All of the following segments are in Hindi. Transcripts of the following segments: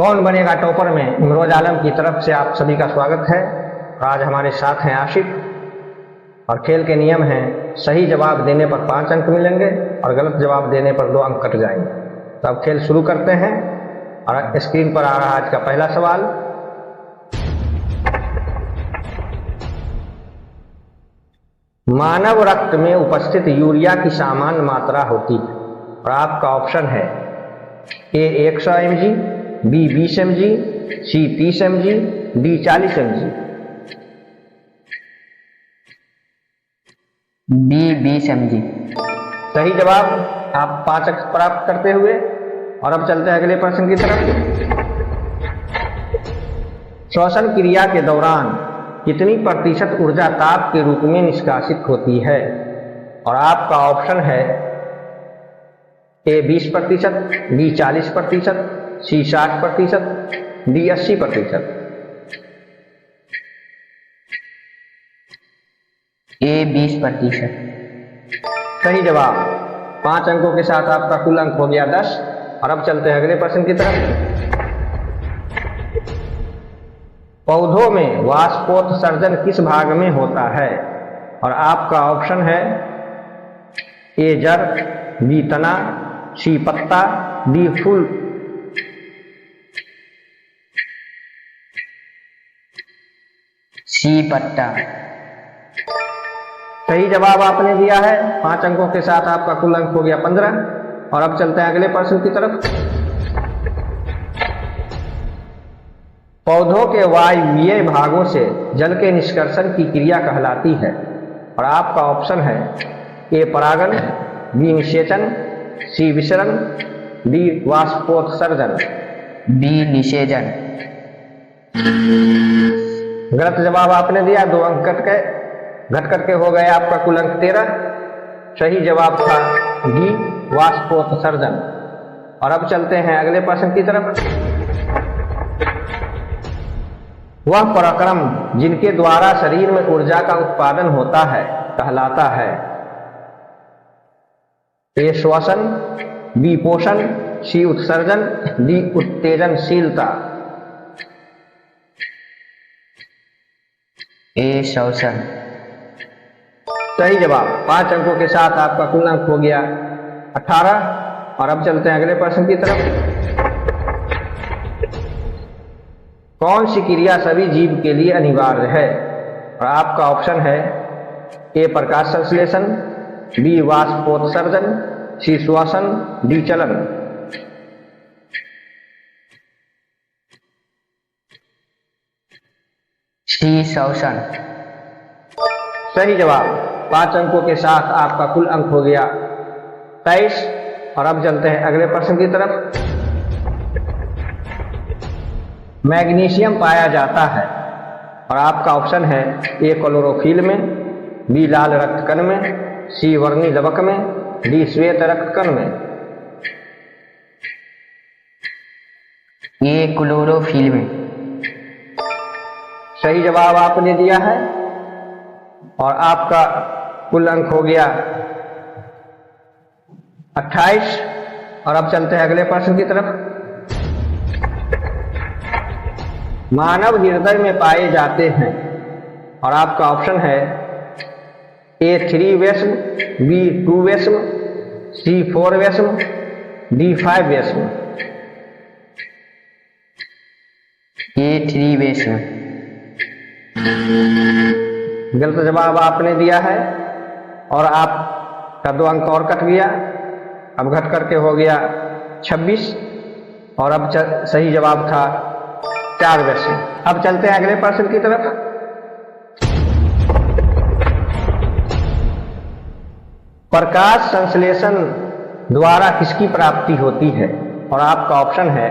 कौन बनेगा टॉपर में इमरोज आलम की तरफ से आप सभी का स्वागत है। आज हमारे साथ हैं आशिफ और खेल के नियम हैं सही जवाब देने पर 5 अंक मिलेंगे और गलत जवाब देने पर 2 अंक कट जाएंगे। तो अब खेल शुरू करते हैं और स्क्रीन पर आ रहा आज का पहला सवाल। मानव रक्त में उपस्थित यूरिया की सामान्य मात्रा होती है और आपका ऑप्शन है A 100 mg, B 20 mg, C 30 mg, D 40 mg। B 20 mg। सही जवाब आप 5 अंक प्राप्त करते हुए। और अब चलते हैं अगले प्रश्न की तरफ। श्वसन क्रिया के दौरान कितनी प्रतिशत ऊर्जा ताप के रूप में निष्कासित होती है? और आपका ऑप्शन है ए 20%, बी 40%, सी 60%, डी 80%। ए 20%। सही जवाब 5 अंकों के साथ आपका कुल अंक हो गया 10। और अब चलते हैं अगले प्रश्न की तरफ। पौधों में वाष्पोत्सर्जन किस भाग में होता है? और आपका ऑप्शन है ए जड़, बी तना, सी पत्ता, डी फूल। सी पत्ता। सही जवाब आपने दिया है। 5 अंकों के साथ आपका कुल अंक हो गया 15। और अब चलते हैं अगले प्रश्न की तरफ। पौधों के वायवीय भागों से जल के निष्कर्षण की क्रिया कहलाती है। और आपका ऑप्शन है ए परागन, बी निषेचन, सी विसरण, डी वाष्पोत्सर्जन। बी निषेचन। गलत जवाब आपने दिया। 2 अंक घट करके हो गए आपका कुल अंक 13। सही जवाब था डी वाष्पोत्सर्जन। और अब चलते हैं अगले प्रश्न की तरफ। वह पराक्रम जिनके द्वारा शरीर में ऊर्जा का उत्पादन होता है कहलाता है? ए श्वसन, बी पोषण, सी उत्सर्जन, डी उत्तेजनशीलता। ए श्वसन। सही जवाब 5 अंकों के साथ आपका कुल अंक हो गया 18। और अब चलते हैं अगले प्रश्न की तरफ। कौन सी क्रिया सभी जीव के लिए अनिवार्य है? और आपका ऑप्शन है ए प्रकाश संश्लेषण, बी वाष्पोत्सर्जन, सी श्वसन, डी चलन। सी श्वसन। सही जवाब 5 अंकों के साथ आपका कुल अंक हो गया 23। और अब चलते हैं अगले प्रश्न की तरफ। मैग्नीशियम पाया जाता है और आपका ऑप्शन है ए क्लोरोफिल में, बी लाल रक्त कण में, सी वर्णी लवक में, डी श्वेत रक्त कण में। ए क्लोरोफिल में। सही जवाब आपने दिया है और आपका कुल अंक हो गया 28। और अब चलते हैं अगले प्रश्न की तरफ। मानव हृदय में पाए जाते हैं और आपका ऑप्शन है ए 3 वेश्म, बी 2 वेश्म, सी 4 वेश्म, डी 5 वेश्म। ए 3 वेश्म। गलत जवाब आपने दिया है और आपका 2 अंक और कट गया। अब घट करके हो गया 26। और अब सही जवाब था 4 वेश्म। अब चलते हैं अगले प्रश्न की तरफ। प्रकाश संश्लेषण द्वारा किसकी प्राप्ति होती है? और आपका ऑप्शन है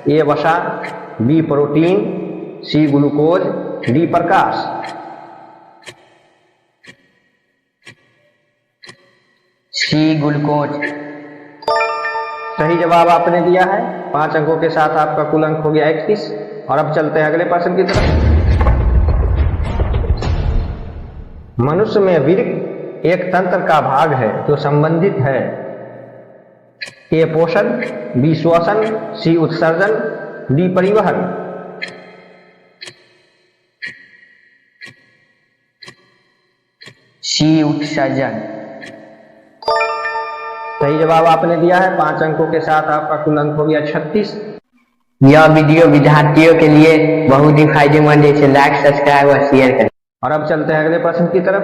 ए वसा, B protein, C glucose, D प्रकाश। C glucose. सही जवाब आपने दिया है। 5 अंकों के साथ आपका कुल अंक हो गया 31। और अब चलते हैं अगले प्रश्न की तरफ। मनुष्य में वीर्य एक तंत्र का भाग है जो संबंधित है ए पोषण, बी श्वसन, सी उत्सर्जन, डी परिवहन। सी उत्सर्जन। सही जवाब आपने दिया है। 5 अंकों के साथ आपका कुल अंक हो गया 36। यह वीडियो विद्यार्थियों के लिए बहुत ही फायदेमंद है, इसे लाइक सब्सक्राइब और शेयर करें। और अब चलते हैं अगले प्रश्न की तरफ।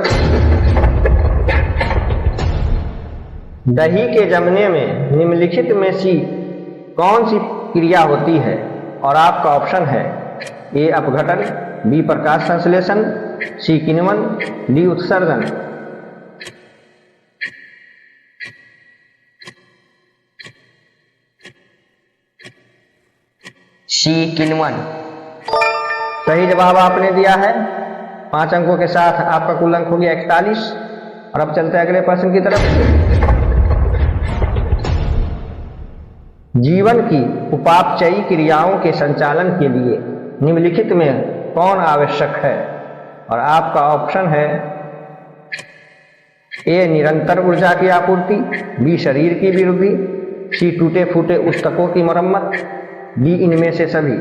दही के जमने में निम्नलिखित में सी कौन सी क्रिया होती है? और आपका ऑप्शन है ए अपघटन, बी प्रकाश संश्लेषण, सी किण्वन, डी उत्सर्जन। सी किण्वन। सही जवाब आपने दिया है। 5 अंकों के साथ आपका कुल अंक हो गया 41। और अब चलते हैं अगले प्रश्न की तरफ। जीवन की उपापचयी क्रियाओं के संचालन के लिए निम्नलिखित में कौन आवश्यक है? और आपका ऑप्शन है ए निरंतर ऊर्जा की आपूर्ति, बी शरीर की वृद्धि, सी टूटे फूटे ऊतकों की मरम्मत, डी इनमें से सभी।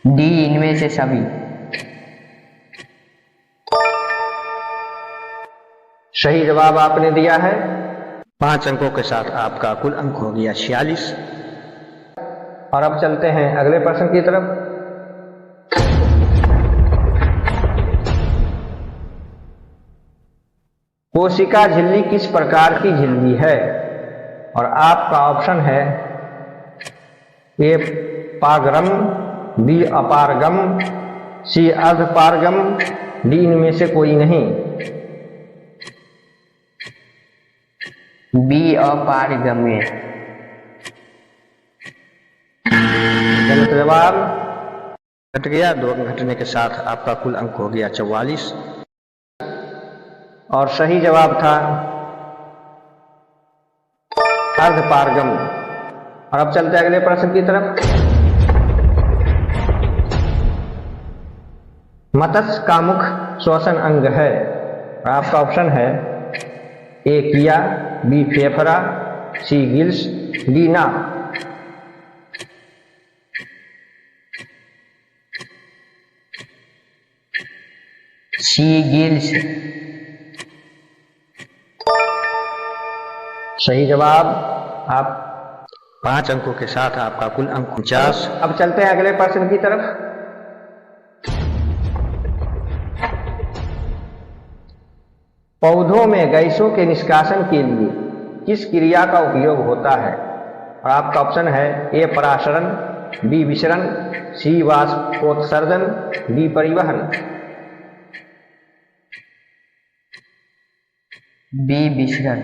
डी इनमें से सभी। सही जवाब आपने दिया है। 5 अंकों के साथ आपका कुल अंक हो गया 46। और अब चलते हैं अगले प्रश्न की तरफ। कोशिका झिल्ली किस प्रकार की झिल्ली है? और आपका ऑप्शन है ए पारगम, बी अपारगम, सी अर्धपारगम, डी इनमें से कोई नहीं। बी अपारगम्य। गलत जवाब। घट गया। 2 अंक घटने के साथ आपका कुल अंक हो गया 44। और सही जवाब था अर्धपारगम। और अब चलते हैं अगले प्रश्न की तरफ। मत्स्य का मुख श्वसन अंग है। और आपका ऑप्शन है ए किया, बी फेफड़ा, सी गिल्स, डी नाक। सी गिल्स। सही जवाब। आप 5 अंकों के साथ आपका कुल अंक 49। अब चलते हैं अगले प्रश्न की तरफ। पौधों में गैसों के निष्कासन के लिए किस क्रिया का उपयोग होता है? और आपका ऑप्शन है ए परासरण, बी विसरण, सी वाष्पोत्सर्जन, डी परिवहन। बी विसरण।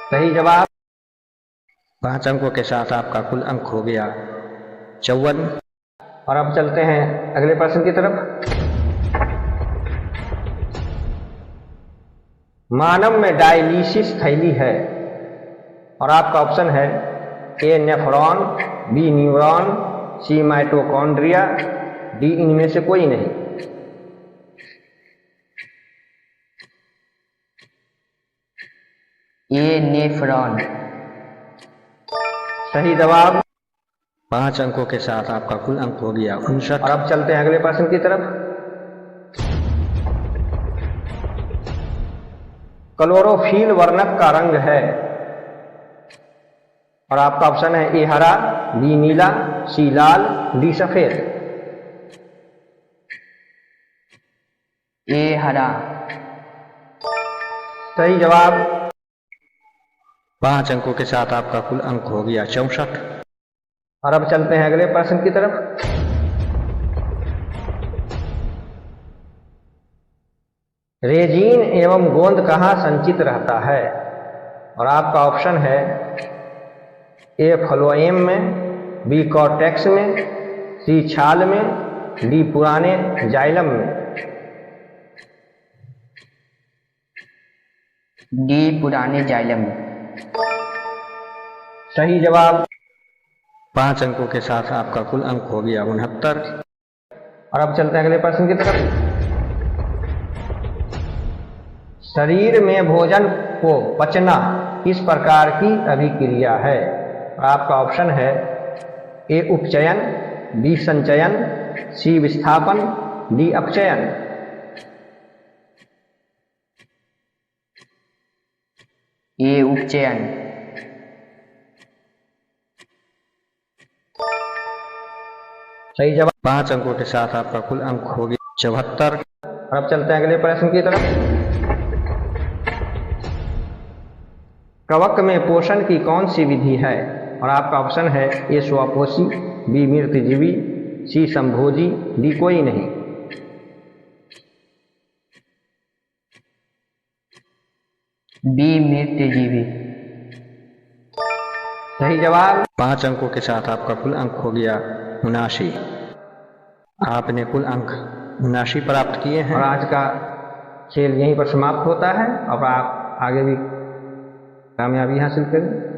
सही जवाब। 5 अंकों के साथ आपका कुल अंक हो गया 54। और अब चलते हैं अगले प्रश्न की तरफ। मानव में डायलिसिस थैली है। और आपका ऑप्शन है ए नेफ्रॉन, बी न्यूरॉन, सी माइटोकॉन्ड्रिया, डी इनमें से कोई नहीं। ए नेफ्रॉन। सही जवाब। 5 अंकों के साथ आपका कुल अंक हो गया 59। और अब चलते हैं अगले प्रश्न की तरफ। क्लोरोफिल वर्णक का रंग है। और आपका ऑप्शन है ए हरा, बी नीला, सी लाल, डी सफेद। ए हरा। सही जवाब। 5 अंकों के साथ आपका कुल अंक हो गया 64। और अब चलते हैं अगले प्रश्न की तरफ। रेजिन एवं गोंद कहाँ संचित रहता है? और आपका ऑप्शन है ए फ्लोएम में, बी कॉर्टेक्स में, सी छाल में, डी पुराने जाइलम में। डी पुराने जाइलम में। सही जवाब। 5 अंकों के साथ आपका कुल अंक हो गया 69। और अब चलते हैं अगले प्रश्न की तरफ। शरीर में भोजन को पचना किस प्रकार की अभिक्रिया है? आपका ऑप्शन है ए उपचयन, बी संचयन, सी विस्थापन, डी अपचयन। ए उपचयन। सही जवाब। 5 अंकों के साथ आपका कुल अंक हो गया 74। अब चलते हैं अगले प्रश्न की तरफ। कवक में पोषण की कौन सी विधि है? और आपका ऑप्शन है ए स्वपोषी, बी मृतजीवी, सी संभोजी, डी कोई नहीं। बी मृतजीवी। सही जवाब। 5 अंकों के साथ आपका कुल अंक हो गया 79। आपने कुल अंक 79 प्राप्त किए हैं और आज का खेल यहीं पर समाप्त होता है। अब आप आगे भी कामयाबी हासिल करें।